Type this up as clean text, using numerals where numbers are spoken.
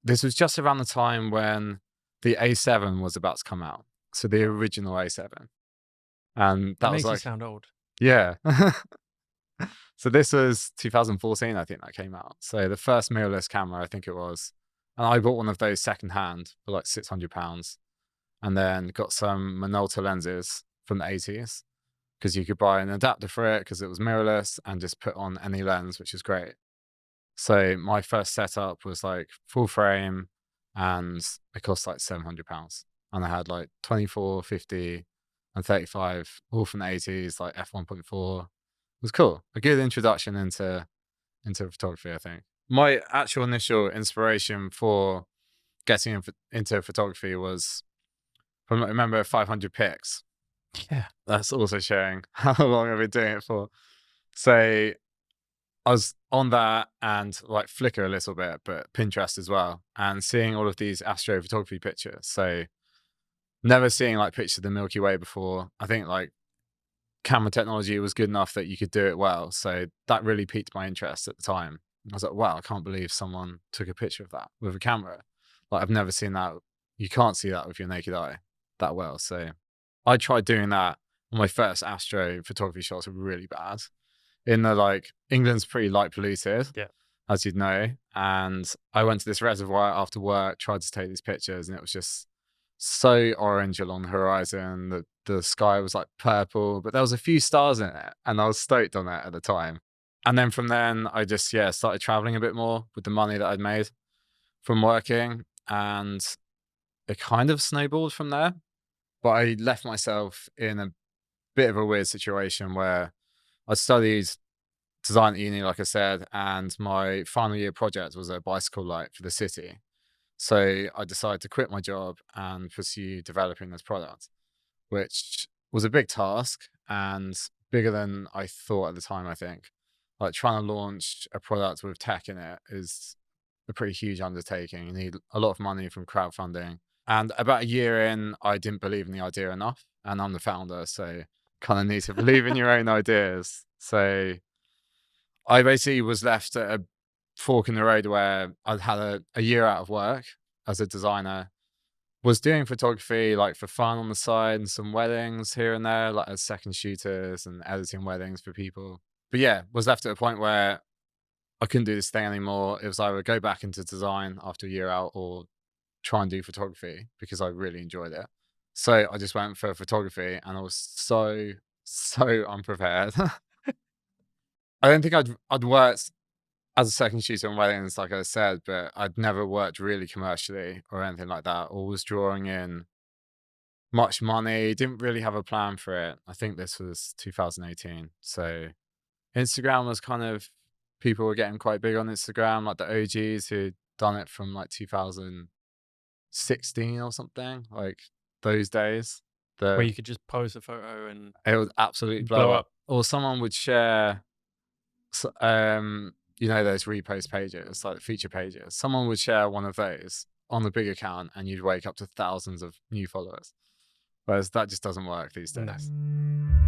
this was just around the time when the A7 was about to come out. So the original A7. And that was makes you like, sound old. yeah. So this was 2014, I think that came out. So the first mirrorless camera, I think it was. And I bought one of those secondhand for like £600 and then got some Minolta lenses from the 80s because you could buy an adapter for it because it was mirrorless and just put on any lens, which is great. So my first setup was like full frame and it cost like £700. And I had like 24, 50 and 35, all from the 80s, like f1.4. It was cool. A good introduction into photography, I think. My actual initial inspiration for getting into photography was from, I remember 500 pics. Yeah. That's also showing how long I've been doing it for. So I was on that and like Flickr a little bit, but Pinterest as well, and seeing all of these astrophotography pictures. So never seeing like pictures of the Milky Way before. I think like camera technology was good enough that you could do it well. So that really piqued my interest at the time. I was like, wow, I can't believe someone took a picture of that with a camera. Like I've never seen that. You can't see that with your naked eye that well. So I tried doing that. My first astrophotography shots were really bad. In the like, England's pretty light polluted, Yeah. as you'd know. And I went to this reservoir after work, tried to take these pictures, and it was just so orange along the horizon. The sky was like purple, but there was a few stars in it, and I was stoked on that at the time. And then from then, I just started traveling a bit more with the money that I'd made from working, and it kind of snowballed from there. But I left myself in a bit of a weird situation where I studied design at uni, like I said, and my final year project was a bicycle light for the city. So I decided to quit my job and pursue developing this product, which was a big task and bigger than I thought at the time, I think. Like trying to launch a product with tech in it is a pretty huge undertaking. You need a lot of money from crowdfunding. And about a year in, I didn't believe in the idea enough. And I'm the founder, so kind of need to believe in your own ideas. So I basically was left at a fork in the road where I'd had a year out of work as a designer, was doing photography like for fun on the side and some weddings here and there, like as second shooters and editing weddings for people. But yeah, was left at a point where I couldn't do this thing anymore. It was either go back into design after a year out or try and do photography because I really enjoyed it. So I just went for photography and I was so unprepared. I don't think I'd worked as a second shooter on weddings, like I said, but I'd never worked really commercially or anything like that. Always drawing in much money, didn't really have a plan for it. I think this was 2018. So Instagram was kind of, people were getting quite big on Instagram, like the OGs who'd done it from like 2016 or something, like those days. Where you could just pose a photo and It would absolutely blow up. Or someone would share, you know, those repost pages, like feature pages. Someone would share one of those on the big account and you'd wake up to thousands of new followers. Whereas that just doesn't work these days. No.